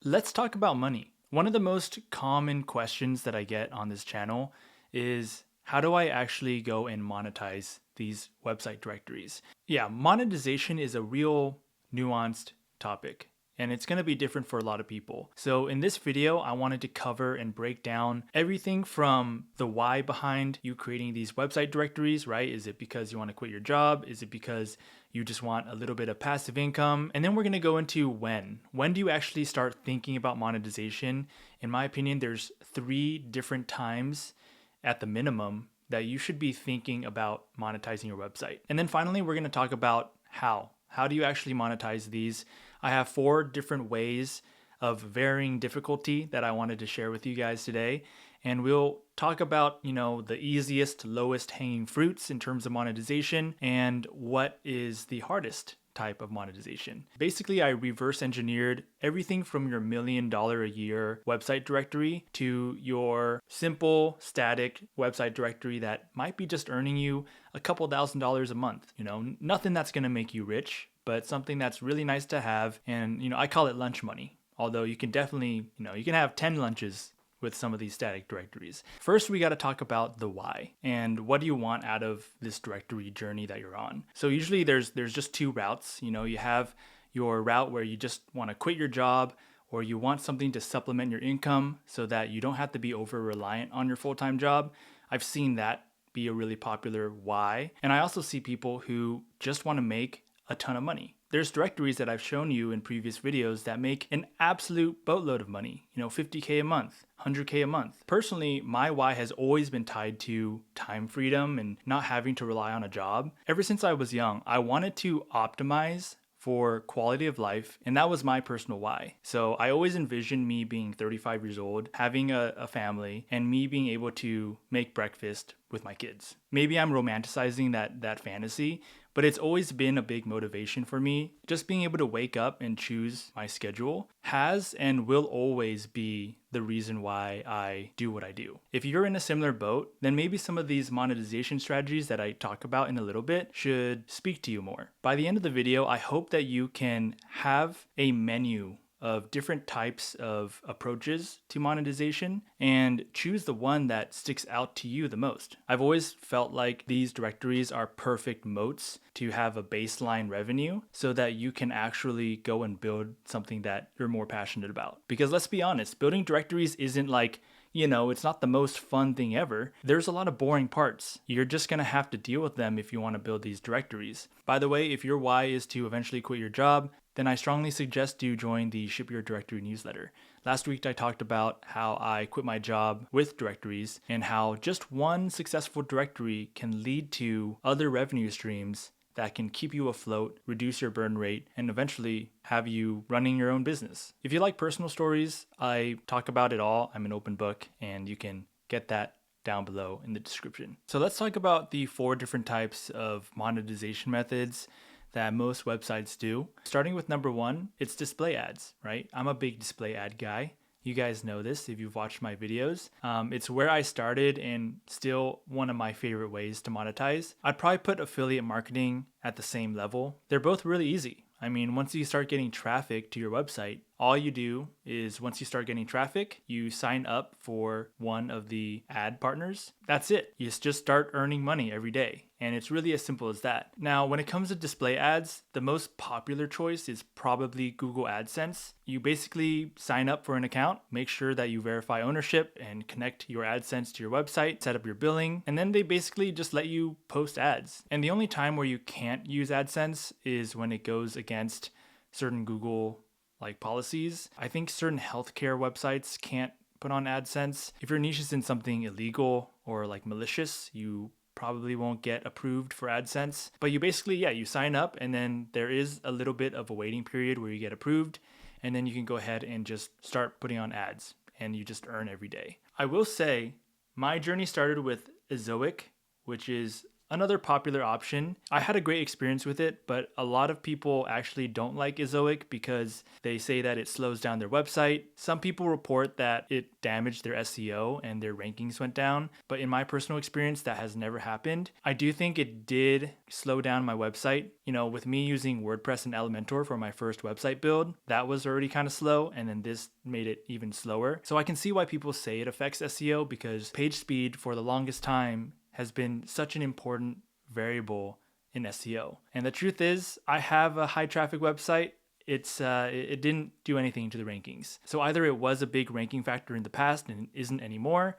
Let's talk about money. One of the most common questions that I get on this channel is how do I actually go and monetize these website directories? Yeah, monetization is a real nuanced topic, and it's going to be different for a lot of people. So in this video, I wanted to cover and break down everything from the why behind you creating these website directories, right? Is it because you want to quit your job? Is it because you just want a little bit of passive income? And then we're going to go into when. When do you actually start thinking about monetization? In my opinion, there's 3 different times at the minimum that you should be thinking about monetizing your website. And then finally, we're going to talk about how. How do you actually monetize these? I have 4 different ways of varying difficulty that I wanted to share with you guys today. And we'll talk about, the easiest, lowest hanging fruits in terms of monetization and what is the hardest type of monetization. Basically, I reverse engineered everything from your $1 million a year website directory to your simple static website directory that might be just earning you a couple $1,000s a month. Nothing that's going to make you rich, but something that's really nice to have. And, I call it lunch money. Although you can definitely, you can have 10 lunches with some of these static directories. First, we got to talk about the why and what do you want out of this directory journey that you're on. So usually there's just 2 routes. You have your route where you just want to quit your job, or you want something to supplement your income so that you don't have to be over reliant on your full-time job. I've seen that be a really popular why. And I also see people who just want to make a ton of money. There's directories that I've shown you in previous videos that make an absolute boatload of money, $50K a month, $100K a month. Personally, my why has always been tied to time freedom and not having to rely on a job. Ever since I was young, I wanted to optimize for quality of life, and that was my personal why. So I always envisioned me being 35 years old, having a family, and me being able to make breakfast with my kids. Maybe I'm romanticizing that fantasy, but it's always been a big motivation for me. Just being able to wake up and choose my schedule has and will always be the reason why I do what I do. If you're in a similar boat, then maybe some of these monetization strategies that I talk about in a little bit should speak to you more. By the end of the video, I hope that you can have a menu of different types of approaches to monetization and choose the one that sticks out to you the most. I've always felt like these directories are perfect moats to have a baseline revenue so that you can actually go and build something that you're more passionate about. Because let's be honest, building directories isn't like, it's not the most fun thing ever. There's a lot of boring parts. You're just going to have to deal with them if you want to build these directories. By the way, if your why is to eventually quit your job, then I strongly suggest you join the Ship Your Directory newsletter. Last week, I talked about how I quit my job with directories and how just one successful directory can lead to other revenue streams that can keep you afloat, reduce your burn rate, and eventually have you running your own business. If you like personal stories, I talk about it all. I'm an open book, and you can get that down below in the description. So let's talk about the 4 different types of monetization methods that most websites do. Starting with number 1, it's display ads, right? I'm a big display ad guy. You guys know this if you've watched my videos. It's where I started and still one of my favorite ways to monetize. I'd probably put affiliate marketing at the same level. They're both really easy. Once you start getting traffic to your website, all you do is once you start getting traffic, you sign up for one of the ad partners. That's it. You just start earning money every day. And it's really as simple as that. Now, when it comes to display ads, the most popular choice is probably Google Adsense. You basically sign up for an account, make sure that you verify ownership and connect your Adsense to your website, set up your billing, and then they basically just let you post ads. And the only time where you can't use Adsense is when it goes against certain Google policies. I think certain healthcare websites can't put on AdSense. If your niche is in something illegal or malicious, you probably won't get approved for AdSense. But you basically, you sign up, and then there is a little bit of a waiting period where you get approved, and then you can go ahead and just start putting on ads, and you just earn every day. I will say my journey started with Ezoic, which is another popular option. I had a great experience with it, but a lot of people actually don't like Ezoic because they say that it slows down their website. Some people report that it damaged their SEO and their rankings went down, but in my personal experience, that has never happened. I do think it did slow down my website. With me using WordPress and Elementor for my first website build, that was already kind of slow, and then this made it even slower. So I can see why people say it affects SEO, because page speed for the longest time has been such an important variable in SEO. And the truth is, I have a high traffic website. It didn't do anything to the rankings. So either it was a big ranking factor in the past and isn't anymore,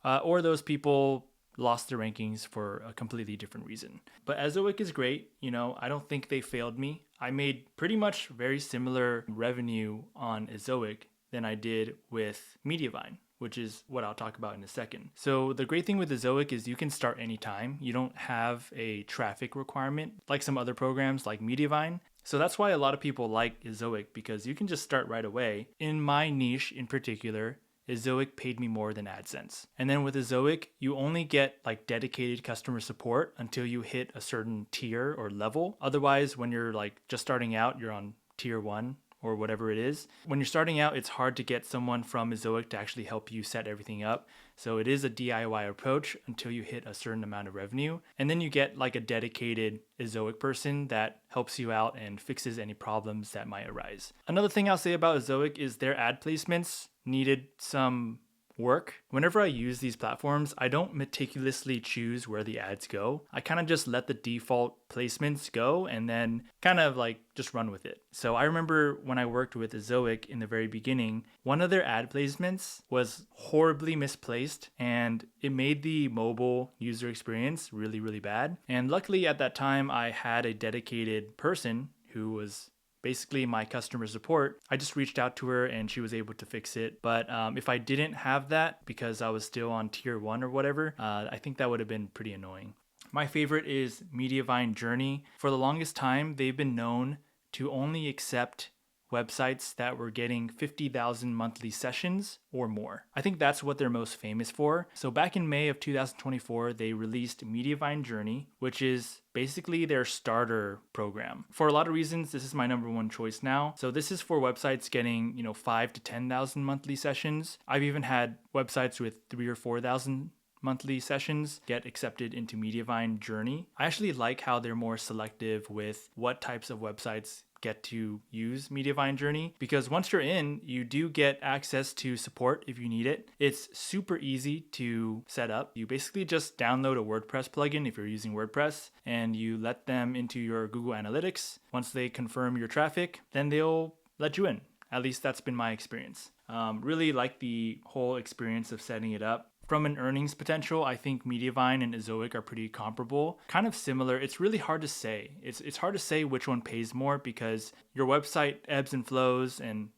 or those people lost their rankings for a completely different reason. But Ezoic is great. I don't think they failed me. I made pretty much very similar revenue on Ezoic than I did with Mediavine, which is what I'll talk about in a second. So the great thing with Ezoic is you can start anytime. You don't have a traffic requirement like some other programs like Mediavine. So that's why a lot of people like Ezoic, because you can just start right away. In my niche in particular, Ezoic paid me more than Adsense. And then with Ezoic, you only get like dedicated customer support until you hit a certain tier or level. Otherwise, when you're like just starting out, you're on tier 1 or whatever it is. When you're starting out, it's hard to get someone from Ezoic to actually help you set everything up. So it is a DIY approach until you hit a certain amount of revenue. And then you get like a dedicated Ezoic person that helps you out and fixes any problems that might arise. Another thing I'll say about Ezoic is their ad placements needed some work. Whenever I use these platforms, I don't meticulously choose where the ads go. I kind of just let the default placements go and then kind of like just run with it. So I remember when I worked with Ezoic in the very beginning, one of their ad placements was horribly misplaced and it made the mobile user experience really, really bad. And luckily at that time, I had a dedicated person who was basically my customer support. I just reached out to her and she was able to fix it. But if I didn't have that because I was still on tier 1 or whatever, I think that would have been pretty annoying. My favorite is Mediavine Journey. For the longest time, they've been known to only accept websites that were getting 50,000 monthly sessions or more. I think that's what they're most famous for. So back in May of 2024, they released Mediavine Journey, which is basically their starter program. For a lot of reasons, this is my number one choice now. So this is for websites getting, 5 to 10,000 monthly sessions. I've even had websites with 3 or 4,000 monthly sessions get accepted into Mediavine Journey. I actually like how they're more selective with what types of websites get to use Mediavine Journey, because once you're in, you do get access to support if you need it. It's super easy to set up. You basically just download a WordPress plugin if you're using WordPress, and you let them into your Google Analytics. Once they confirm your traffic, then they'll let you in. At least that's been my experience. Really like the whole experience of setting it up. From an earnings potential, I think Mediavine and Ezoic are pretty comparable, kind of similar. It's really hard to say. It's hard to say which one pays more because your website ebbs and flows, and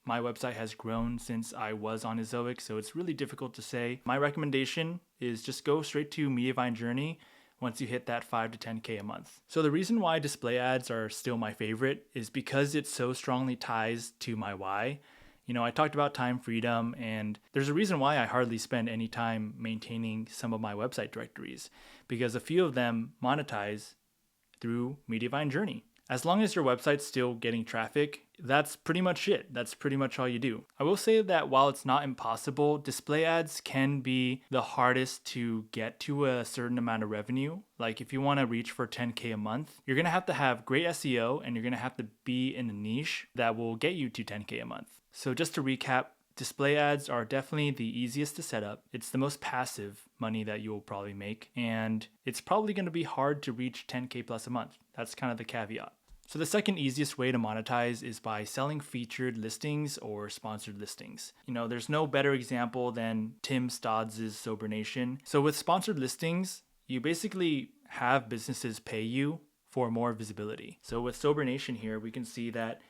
my website has grown since I was on Ezoic, so it's really difficult to say. My recommendation is just go straight to Mediavine Journey once you hit that 5 to 10K a month. So the reason why display ads are still my favorite is because it so strongly ties to my why. I talked about time freedom, and there's a reason why I hardly spend any time maintaining some of my website directories, because a few of them monetize through Mediavine Journey. As long as your website's still getting traffic, that's pretty much it. That's pretty much all you do. I will say that while it's not impossible, display ads can be the hardest to get to a certain amount of revenue. Like if you want to reach for 10K a month, you're going to have great SEO, and you're going to have to be in a niche that will get you to 10K a month. So just to recap, display ads are definitely the easiest to set up. It's the most passive money that you'll probably make, and it's probably going to be hard to reach 10K plus a month. That's kind of the caveat. So the second easiest way to monetize is by selling featured listings or sponsored listings. There's no better example than Tim Stodds' Sober Nation. So with sponsored listings, you basically have businesses pay you for more visibility. So with Sober Nation here, we can see that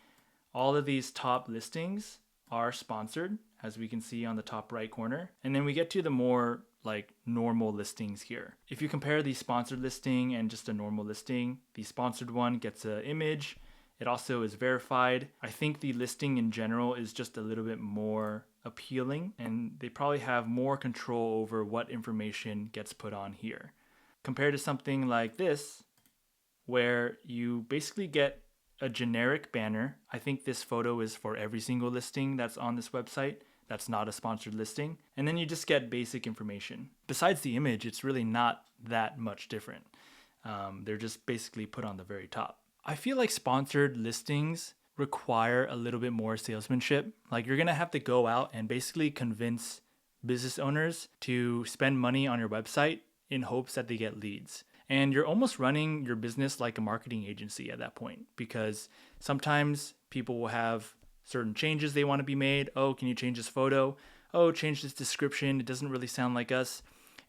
all of these top listings are sponsored, as we can see on the top right corner. And then we get to the more like normal listings here. If you compare the sponsored listing and just a normal listing, the sponsored one gets an image. It also is verified. I think the listing in general is just a little bit more appealing, and they probably have more control over what information gets put on here. compared to something like this, where you basically get a generic banner. I think this photo is for every single listing that's on this website. That's not a sponsored listing. And then you just get basic information. Besides the image, it's really not that much different. They're just basically put on the very top. I feel like sponsored listings require a little bit more salesmanship. Like you're gonna have to go out and basically convince business owners to spend money on your website in hopes that they get leads. And you're almost running your business like a marketing agency at that point, because sometimes people will have certain changes they want to be made. Oh, can you change this photo? Oh, change this description. It doesn't really sound like us.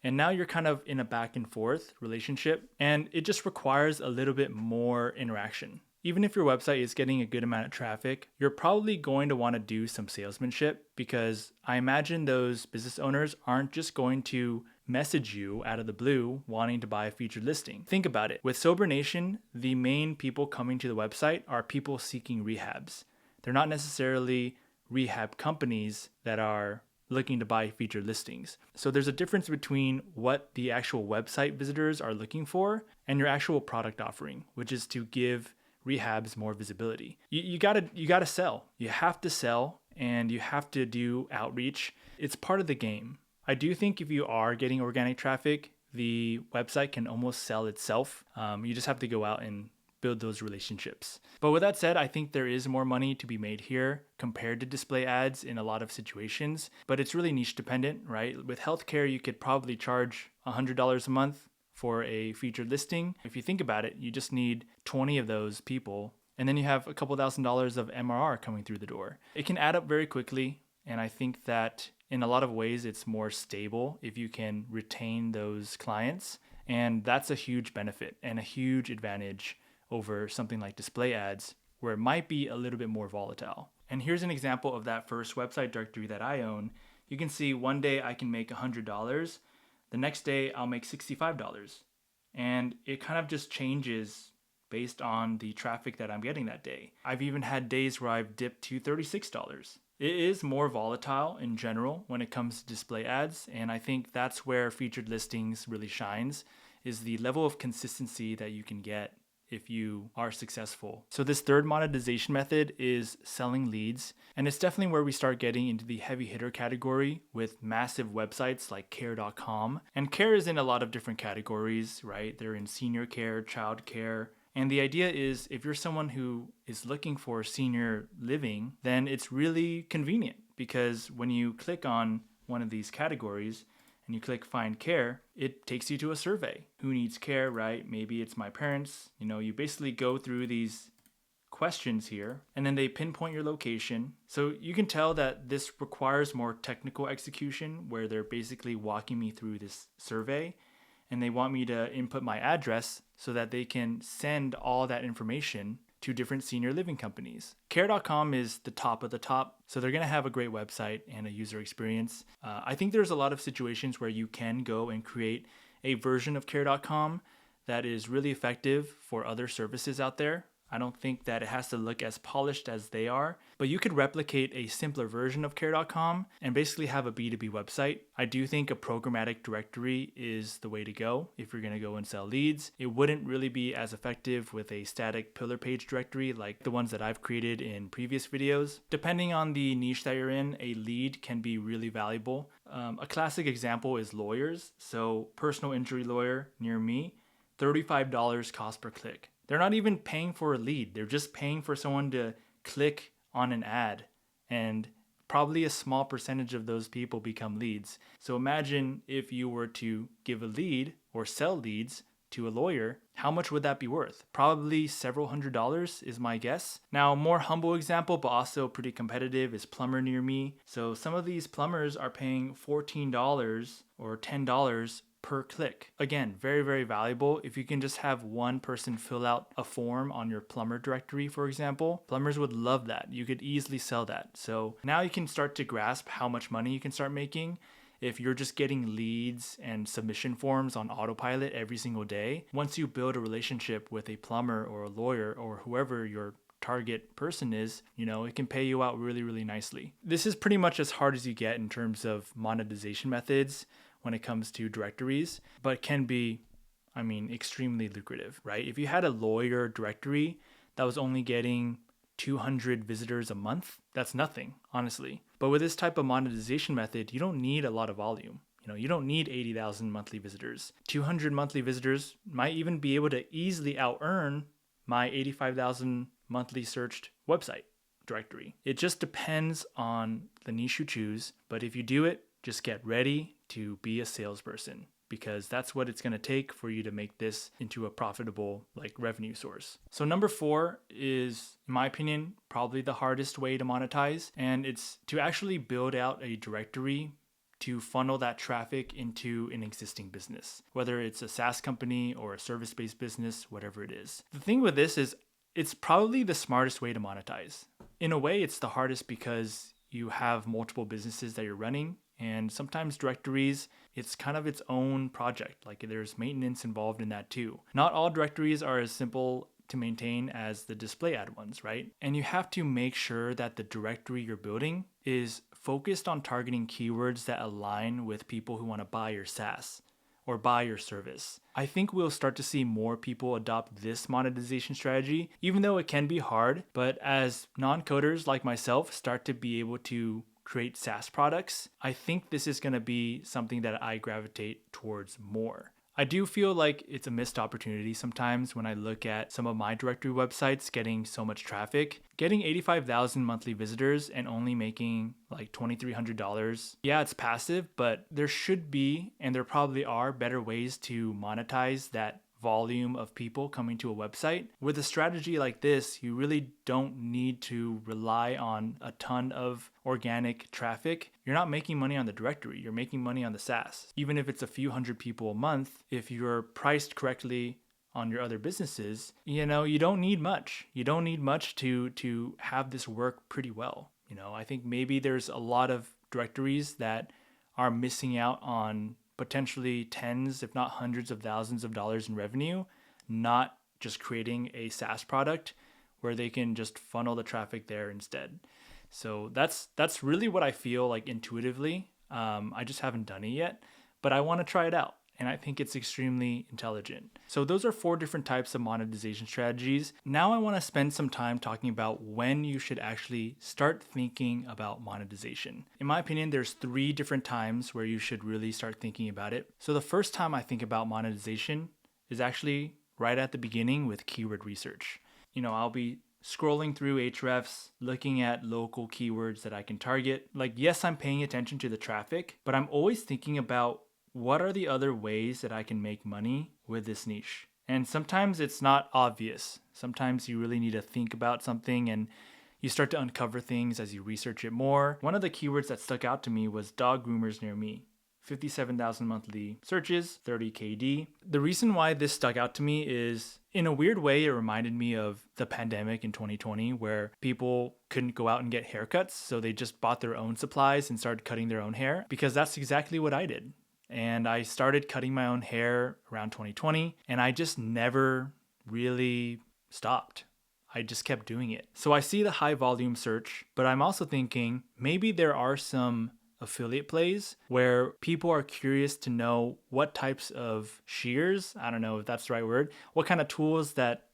And now you're kind of in a back and forth relationship, and it just requires a little bit more interaction. Even if your website is getting a good amount of traffic, you're probably going to want to do some salesmanship, because I imagine those business owners aren't just going to message you out of the blue wanting to buy a featured listing. Think about it. With Sober Nation, the main people coming to the website are people seeking rehabs. They're not necessarily rehab companies that are looking to buy featured listings. So there's a difference between what the actual website visitors are looking for and your actual product offering, which is to give rehabs more visibility. You gotta sell. You have to sell, and you have to do outreach. It's part of the game. I do think if you are getting organic traffic, the website can almost sell itself. You just have to go out and build those relationships. But with that said, I think there is more money to be made here compared to display ads in a lot of situations, but it's really niche dependent, right? With healthcare, you could probably charge $100 a month for a featured listing. If you think about it, you just need 20 of those people, and then you have a couple $1,000s of MRR coming through the door. It can add up very quickly, and I think that in a lot of ways, it's more stable if you can retain those clients, and that's a huge benefit and a huge advantage over something like display ads, where it might be a little bit more volatile. And here's an example of that first website directory that I own. You can see one day I can make $100. The next day I'll make $65. And it kind of just changes based on the traffic that I'm getting that day. I've even had days where I've dipped to $36. It is more volatile in general when it comes to display ads, and I think that's where featured listings really shines, is the level of consistency that you can get if you are successful. So this third monetization method is selling leads, and it's definitely where we start getting into the heavy hitter category with massive websites like care.com. And care is in a lot of different categories, right? They're in senior care, child care. And the idea is if you're someone who is looking for senior living, then it's really convenient, because when you click on one of these categories and you click find care, it takes you to a survey. Who needs care, right? Maybe it's my parents. You basically go through these questions here, and then they pinpoint your location. So you can tell that this requires more technical execution, where they're basically walking me through this survey, and they want me to input my address so that they can send all that information to different senior living companies. Care.com is the top of the top, so they're gonna have a great website and a user experience. I think there's a lot of situations where you can go and create a version of Care.com that is really effective for other services out there. I don't think that it has to look as polished as they are, but you could replicate a simpler version of Care.com and basically have a B2B website. I do think a programmatic directory is the way to go if you're going to go and sell leads. It wouldn't really be as effective with a static pillar page directory like the ones that I've created in previous videos. Depending on the niche that you're in, a lead can be really valuable. A classic example is lawyers. So personal injury lawyer near me, $35 cost per click. They're not even paying for a lead. They're just paying for someone to click on an ad, and probably a small percentage of those people become leads. So imagine if you were to give a lead or sell leads to a lawyer, how much would that be worth? Probably several $100s is my guess. Now, a more humble example, but also pretty competitive, is plumber near me. So some of these plumbers are paying $14 or $10 per click. Again, very, very valuable. If you can just have one person fill out a form on your plumber directory, for example, plumbers would love that. You could easily sell that. So now you can start to grasp how much money you can start making if you're just getting leads and submission forms on autopilot every single day. Once you build a relationship with a plumber or a lawyer or whoever your target person is, it can pay you out really, really nicely. This is pretty much as hard as you get in terms of monetization methods when it comes to directories, but can be, I mean, extremely lucrative, right? If you had a lawyer directory that was only getting 200 visitors a month, that's nothing, honestly. But with this type of monetization method, you don't need a lot of volume. You don't need 80,000 monthly visitors. 200 monthly visitors might even be able to easily out-earn my 85,000 monthly searched website directory. It just depends on the niche you choose, but if you do it, just get ready to be a salesperson, because that's what it's going to take for you to make this into a profitable revenue source. So number 4 is, in my opinion, probably the hardest way to monetize, and it's to actually build out a directory to funnel that traffic into an existing business, whether it's a SaaS company or a service-based business, whatever it is. The thing with this is it's probably the smartest way to monetize. In a way, it's the hardest because you have multiple businesses that you're running, and sometimes directories, it's kind of its own project. There's maintenance involved in that too. Not all directories are as simple to maintain as the display ad ones, right? And you have to make sure that the directory you're building is focused on targeting keywords that align with people who want to buy your SaaS or buy your service. I think we'll start to see more people adopt this monetization strategy, even though it can be hard. But as non-coders like myself start to be able to create SaaS products, I think this is going to be something that I gravitate towards more. I do feel like it's a missed opportunity sometimes when I look at some of my directory websites getting so much traffic. Getting 85,000 monthly visitors and only making $2,300. Yeah, it's passive, but there should be, and there probably are, better ways to monetize that volume of people coming to a website. With a strategy like this, you really don't need to rely on a ton of organic traffic. You're not making money on the directory, you're making money on the SaaS. Even if it's a few hundred people a month, if you're priced correctly on your other businesses, you don't need much. You don't need much to have this work pretty well. I think maybe there's a lot of directories that are missing out on potentially tens, if not hundreds of thousands of dollars in revenue, not just creating a SaaS product where they can just funnel the traffic there instead. So that's really what I feel intuitively. I just haven't done it yet, but I want to try it out. And I think it's extremely intelligent. So those are 4 different types of monetization strategies. Now I want to spend some time talking about when you should actually start thinking about monetization. In my opinion, there's 3 different times where you should really start thinking about it. So the first time I think about monetization is actually right at the beginning with keyword research. I'll be scrolling through Ahrefs, looking at local keywords that I can target. Yes, I'm paying attention to the traffic, but I'm always thinking about what are the other ways that I can make money with this niche? And sometimes it's not obvious. Sometimes you really need to think about something and you start to uncover things as you research it more. One of the keywords that stuck out to me was dog groomers near me. 57,000 monthly searches, 30 KD. The reason why this stuck out to me is, in a weird way, it reminded me of the pandemic in 2020 where people couldn't go out and get haircuts, so they just bought their own supplies and started cutting their own hair, because that's exactly what I did. And I started cutting my own hair around 2020, and I just never really stopped. I just kept doing it. So I see the high volume search, but I'm also thinking maybe there are some affiliate plays where people are curious to know what types of shears, I don't know if that's the right word, what kind of tools that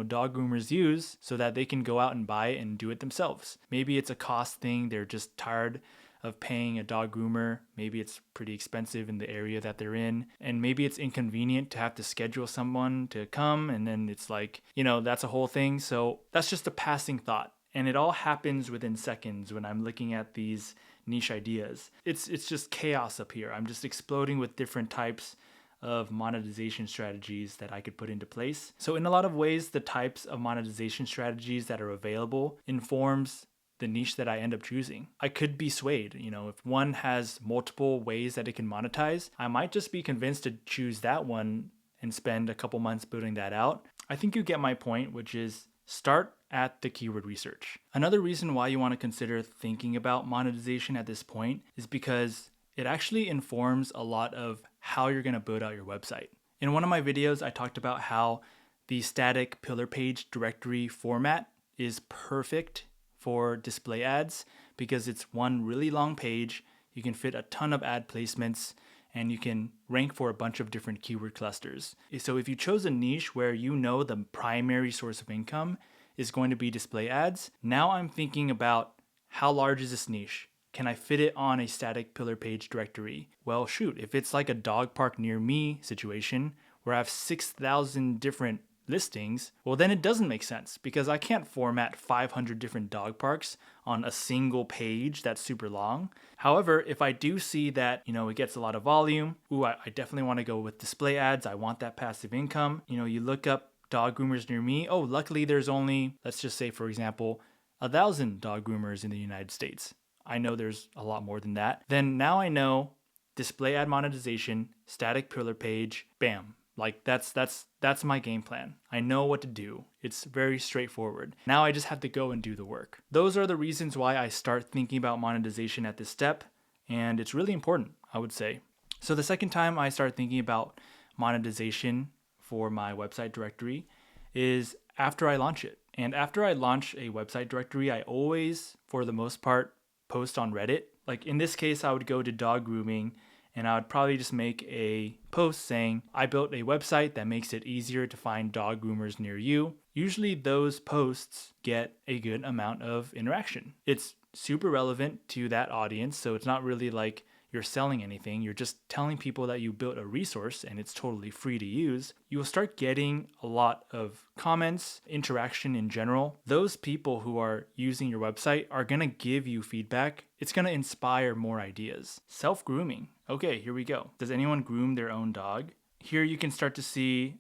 dog groomers use so that they can go out and buy it and do it themselves. Maybe it's a cost thing. They're just tired of paying a dog groomer. Maybe it's pretty expensive in the area that they're in. And maybe it's inconvenient to have to schedule someone to come. And then it's that's a whole thing. So that's just a passing thought. And it all happens within seconds when I'm looking at these niche ideas. It's just chaos up here. I'm just exploding with different types of monetization strategies that I could put into place. So in a lot of ways, the types of monetization strategies that are available informs the niche that I end up choosing. I could be swayed. If one has multiple ways that it can monetize, I might just be convinced to choose that one and spend a couple months building that out. I think you get my point, which is start at the keyword research. Another reason why you want to consider thinking about monetization at this point is because it actually informs a lot of how you're going to build out your website. In one of my videos, I talked about how the static pillar page directory format is perfect for display ads because it's one really long page. You can fit a ton of ad placements and you can rank for a bunch of different keyword clusters. So if you chose a niche where you know the primary source of income is going to be display ads, now I'm thinking about how large is this niche? Can I fit it on a static pillar page directory? Well, shoot, if it's like a dog park near me situation where I have 6,000 different listings, well, then it doesn't make sense because I can't format 500 different dog parks on a single page that's super long. However, if I do see that, it gets a lot of volume, I definitely want to go with display ads. I want that passive income. You look up dog groomers near me. Oh, luckily there's only, let's just say, for example, 1,000 dog groomers in the United States. I know there's a lot more than that. Then now I know display ad monetization, static pillar page, bam. Like that's my game plan. I know what to do. It's very straightforward. Now I just have to go and do the work. Those are the reasons why I start thinking about monetization at this step, and it's really important, I would say. So the second time I start thinking about monetization for my website directory is after I launch it. And after I launch a website directory, I always, for the most part, post on Reddit. Like in this case, I would go to dog grooming and I would probably just make a post saying, I built a website that makes it easier to find dog groomers near you. Usually those posts get a good amount of interaction. It's super relevant to that audience, so it's not really like you're selling anything. You're just telling people that you built a resource and it's totally free to use. You'll start getting a lot of comments, interaction in general. Those people who are using your website are going to give you feedback. It's going to inspire more ideas. Self-grooming. Okay, here we go. Does anyone groom their own dog? Here you can start to see,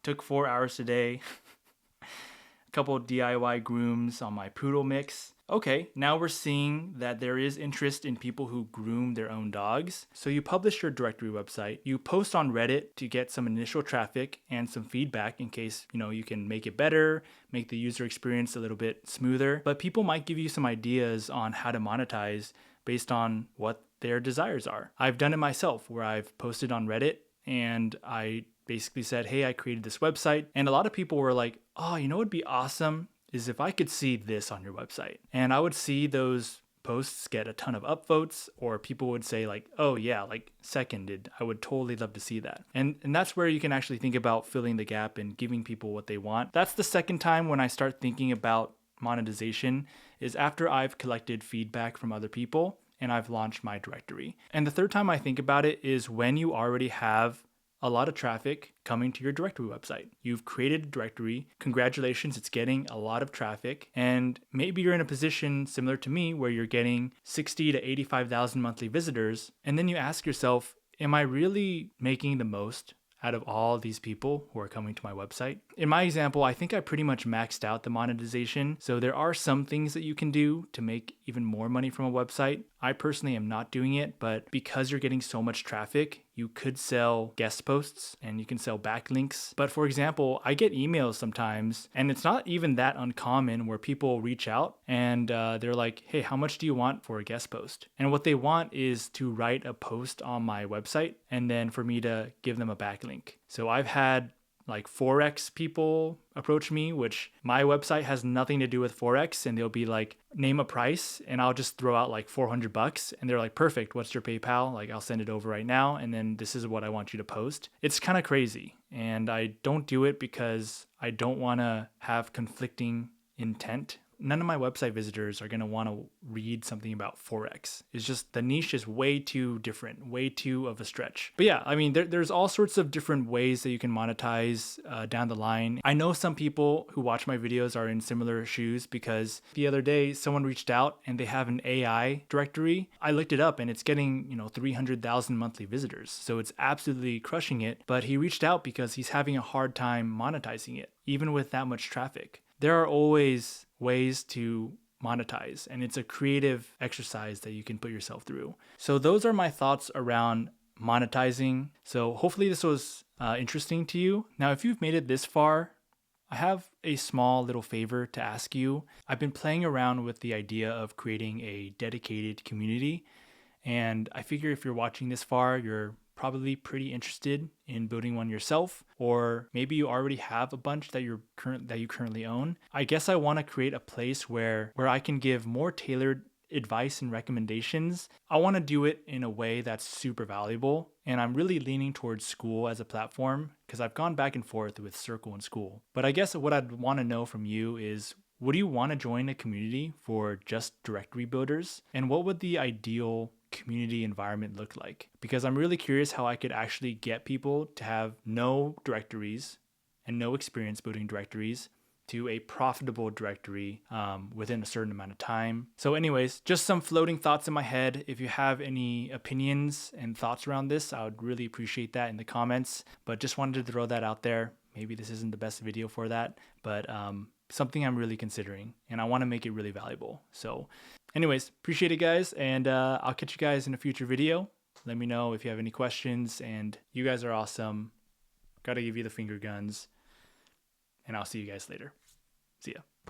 took 4 hours today. A couple of DIY grooms on my poodle mix. Okay, now we're seeing that there is interest in people who groom their own dogs. So you publish your directory website, you post on Reddit to get some initial traffic and some feedback in case, you can make it better, make the user experience a little bit smoother. But people might give you some ideas on how to monetize based on what their desires are. I've done it myself where I've posted on Reddit and I basically said, hey, I created this website. And a lot of people were like, oh, what would be awesome is if I could see this on your website. And I would see those posts get a ton of upvotes, or people would say like, oh yeah, like seconded. I would totally love to see that. And that's where you can actually think about filling the gap and giving people what they want. That's the second time when I start thinking about monetization, is after I've collected feedback from other people and I've launched my directory. And the third time I think about it is when you already have a lot of traffic coming to your directory website. You've created a directory. Congratulations, it's getting a lot of traffic. And maybe you're in a position similar to me where you're getting 60 to 85,000 monthly visitors. And then you ask yourself, am I really making the most out of all these people who are coming to my website? In my example, I think I pretty much maxed out the monetization. So there are some things that you can do to make even more money from a website. I personally am not doing it, but because you're getting so much traffic, you could sell guest posts and you can sell backlinks. But for example, I get emails sometimes, and it's not even that uncommon where people reach out and they're like, hey, how much do you want for a guest post? And what they want is to write a post on my website and then for me to give them a backlink. So I've had like Forex people approach me, which my website has nothing to do with Forex, and they'll be like, name a price, and I'll just throw out like $400, and they're like, perfect, what's your PayPal? Like, I'll send it over right now, and then this is what I want you to post. It's kind of crazy, and I don't do it because I don't want to have conflicting intent. None of my website visitors are going to want to read something about Forex. It's just the niche is way too different, way too of a stretch. But yeah, I mean, there's all sorts of different ways that you can monetize down the line. I know some people who watch my videos are in similar shoes because the other day someone reached out and they have an AI directory. I looked it up and it's getting, 300,000 monthly visitors. So it's absolutely crushing it. But he reached out because he's having a hard time monetizing it, even with that much traffic. There are always ways to monetize, and it's a creative exercise that you can put yourself through. So those are my thoughts around monetizing. So hopefully this was interesting to you. Now, if you've made it this far, I have a small little favor to ask you. I've been playing around with the idea of creating a dedicated community, and I figure if you're watching this far, you're probably pretty interested in building one yourself, or maybe you already have a bunch that you currently own. I guess I want to create a place where I can give more tailored advice and recommendations, I want to do it in a way that's super valuable. And I'm really leaning towards School as a platform because I've gone back and forth with Circle and School. But I guess what I'd want to know from you is, would you want to join a community for just directory builders? And what would the ideal community environment look like? Because I'm really curious how I could actually get people to have no directories and no experience building directories to a profitable directory within a certain amount of time. So anyways, just some floating thoughts in my head. If you have any opinions and thoughts around this, I would really appreciate that in the comments. But just wanted to throw that out there. Maybe this isn't the best video for that, but something I'm really considering, and I want to make it really valuable. So anyways, appreciate it, guys, and I'll catch you guys in a future video. Let me know if you have any questions, and you guys are awesome. Gotta give you the finger guns. And I'll see you guys later. See ya.